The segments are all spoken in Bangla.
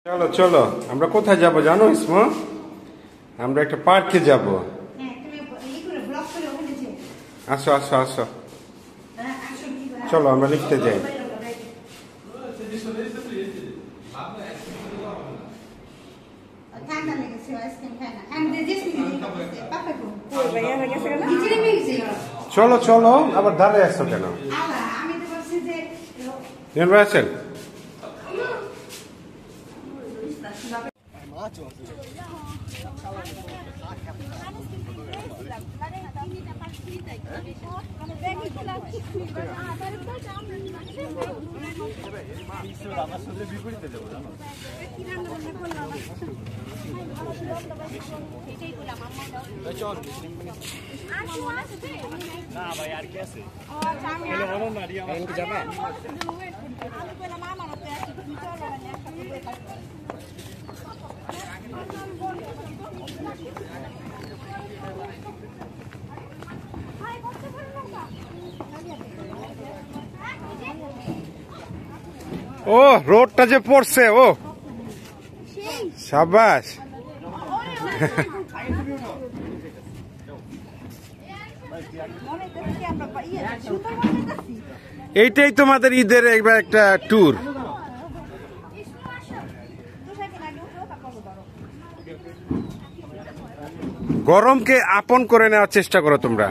চলো চলো আমরা কোথায় যাব জানো ইসমা? আমরা একটা পার্কে যাব। আসো আসো আসো, চলো আমরা লিফটে যাই। চলো চলো, আবার দাঁড়িয়ে আসছো কেন? আছেন না ভাই আর কি আছে? ও রোডটা যে পড়ছে, ও সাবাস। এইটাই তোমাদের ঈদের একবার একটা ট্যুর। গরমকে আপন করে নেওয়ার চেষ্টা করো তোমরা।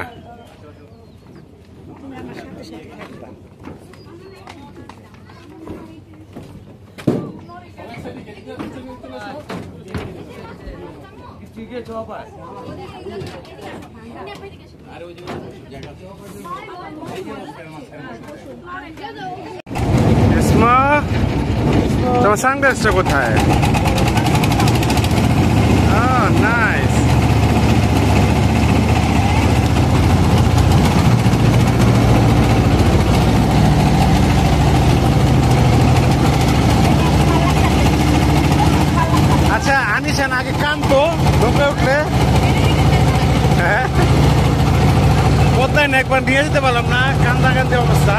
তোমার সানগ্লাসটা কোথায়? নাইস। আচ্ছা আনিশান আগে কানতো ঢোকে উঠলে, হ্যাঁ কোথায় না একবার নিয়ে যেতে পারলাম না, কান্দা কান্দি অবস্থা।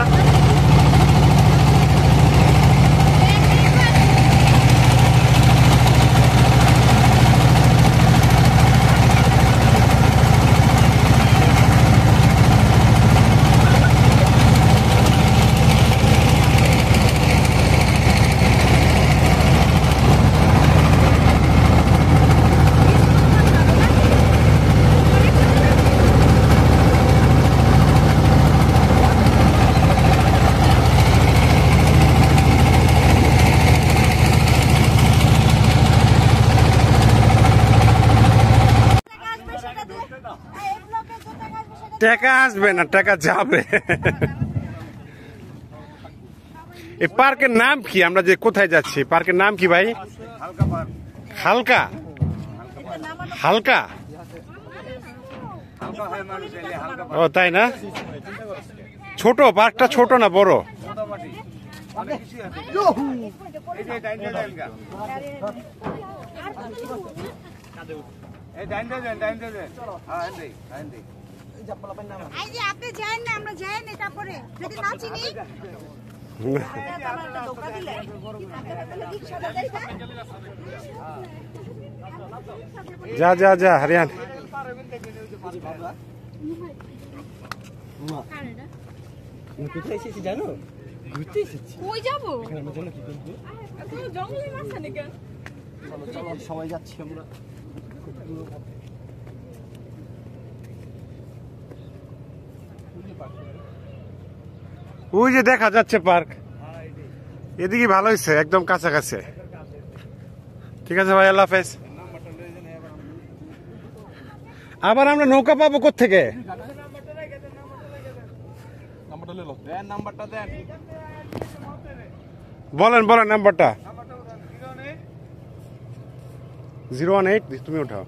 টাকা আসবে না, টাকা যাবে। এই পার্কের নাম কি? আমরা যে কোথায় যাচ্ছি পার্কের নাম কি ভাই? হালকা হালকা। ও তাই না? ছোট পার্কটা, ছোট না বড়? যা যা যা হরিয়ান। কোথায় এসেছি জানো? ঘুরতে এসেছি। কই যাবো? জঙ্গলের মাঝখানে কেন? চলো চলো সবাই যাচ্ছি আমরা। ওই যে দেখা যাচ্ছে পার্ক, এদিকে ভালো হয়েছে, একদম কাছাকাছি। ঠিক আছে ভাই, আল্লাহ হাফেজ। আবার আমরা নৌকা পাবো কোত্থেকে? বলেন বলেন নাম্বারটা। 018, তুমি উঠাও।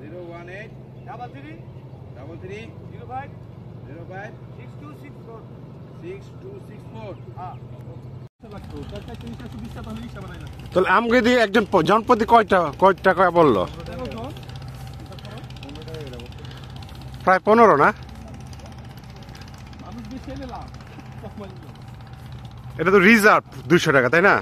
0183362646264। তাহলে আমগে দিয়ে একজন জনপ্রতি কয়টা টাকা বললো? প্রায় 15 না? এটা তো রিজার্ভ 200 টাকা, তাই না?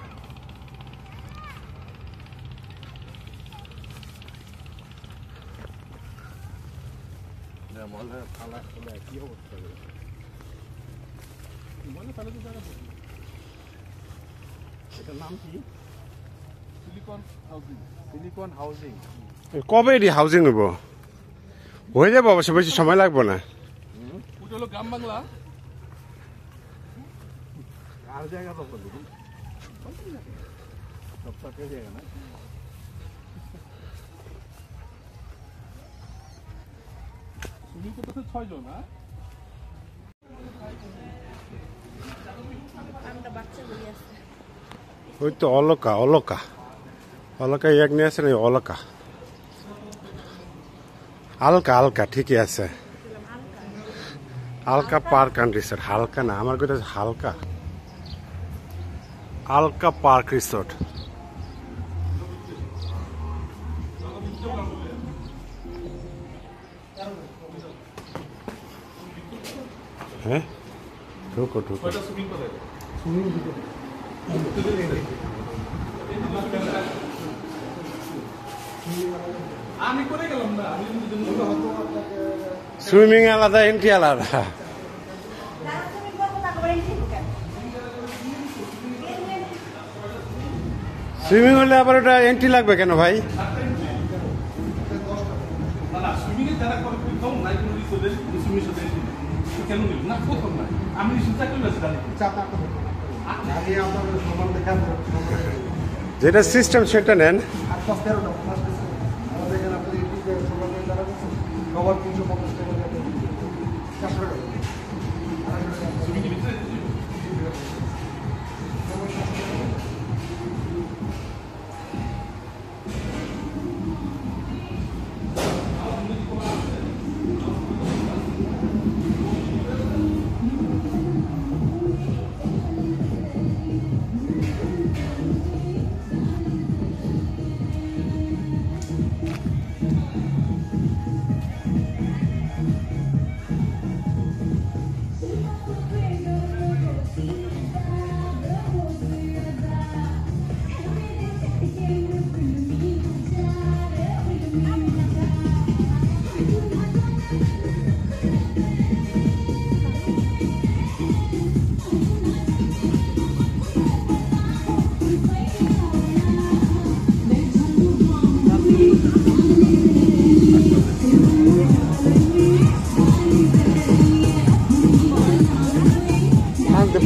কবে এটি হাউজিং হইব? হয়ে যাবো অবশ্য, বেশি সময় লাগবে না। গ্রাম বাংলা আর জায়গা তো বলি সব সরকারি জায়গা না। সুইমিং করতেছে 6 জন। হ্যাঁ, ওই তো অলকা অলকা অলকা এক নিয়ে আছে না, অলকা আলকা আলকা ঠিকই আছে। আলকা পার্ক অ্যান্ড রিসোর্ট, হালকা না, আমার কথা হালকা। Alka park resort. হ্যাঁ, ঢুকো ঢুকো। আমি করে গেলাম না, সুইমিং আলাদা, এন্ট্রি আলাদা। সুইমিং হলে আবার ওটা এন্ট্রি লাগবে কেন ভাই? সুইমিং এর যারা করে কম নাই, কোনো রিসোর্টের সুইমিং সাথে কেন নিল না? প্রথম না, আমি চিন্তা করে আছি জানি যেটা সিস্টেম সেটা নেন।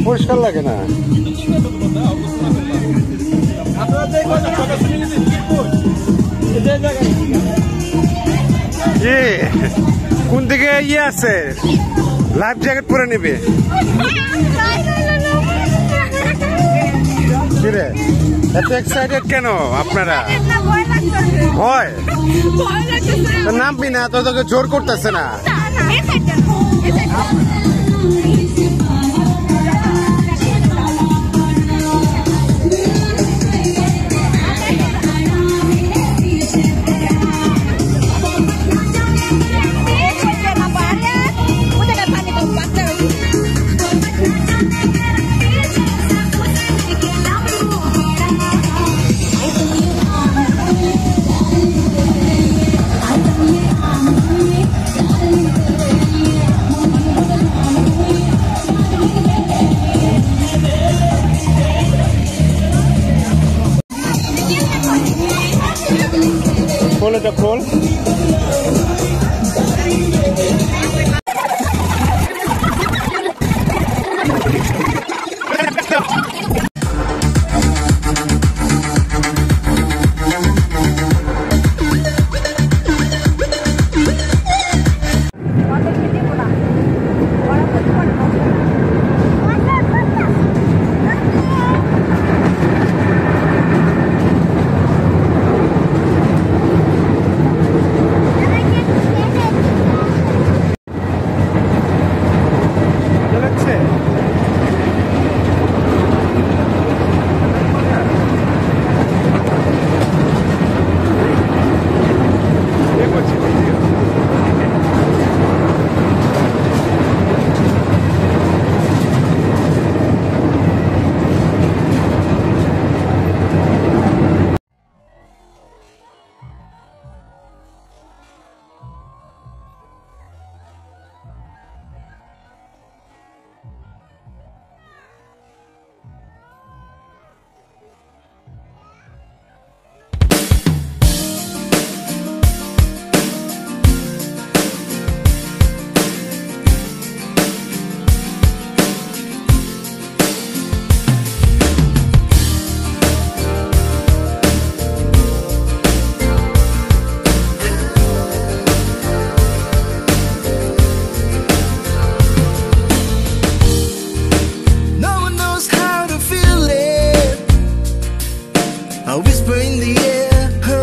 পরিষ্কার লাগে না। কোন দিকে ইয়ে আছে, লাইফ জ্যাকেট পরে নিবে? কিরে এত এক্সাইটেড কেন আপনারা? ভয় নামবি না তো, তোকে জোর করতেছে না। খোল এটা খোল।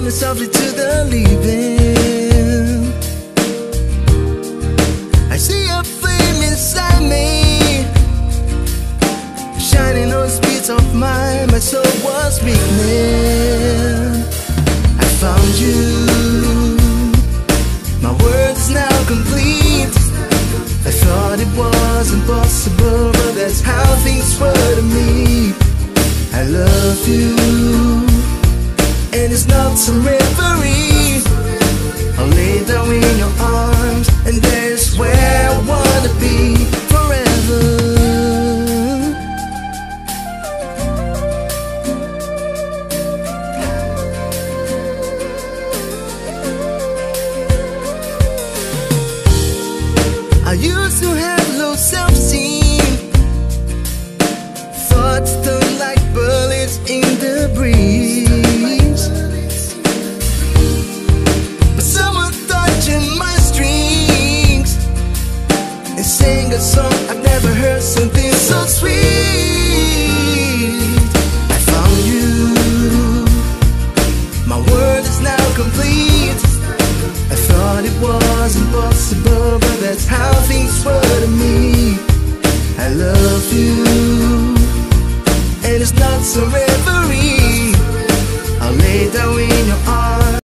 me softly to the leaving. I see a flame inside me, shining on the streets of mine. My soul was weakening. I found you. My words now complete. I thought it was impossible, but that's how things were to me. I love you, and it's not some reverie. I'll lay down in your arms, and there's where I wanna be forever. I used to have low self-esteem, thoughts turn like bullets in the breeze. But someone touching my strings and sing a song I've never heard, something so sweet. I found you. My world is now complete. I thought it was impossible, but that's how things were to me. I love you, and it's not some reverie. I'll lay down in your arms.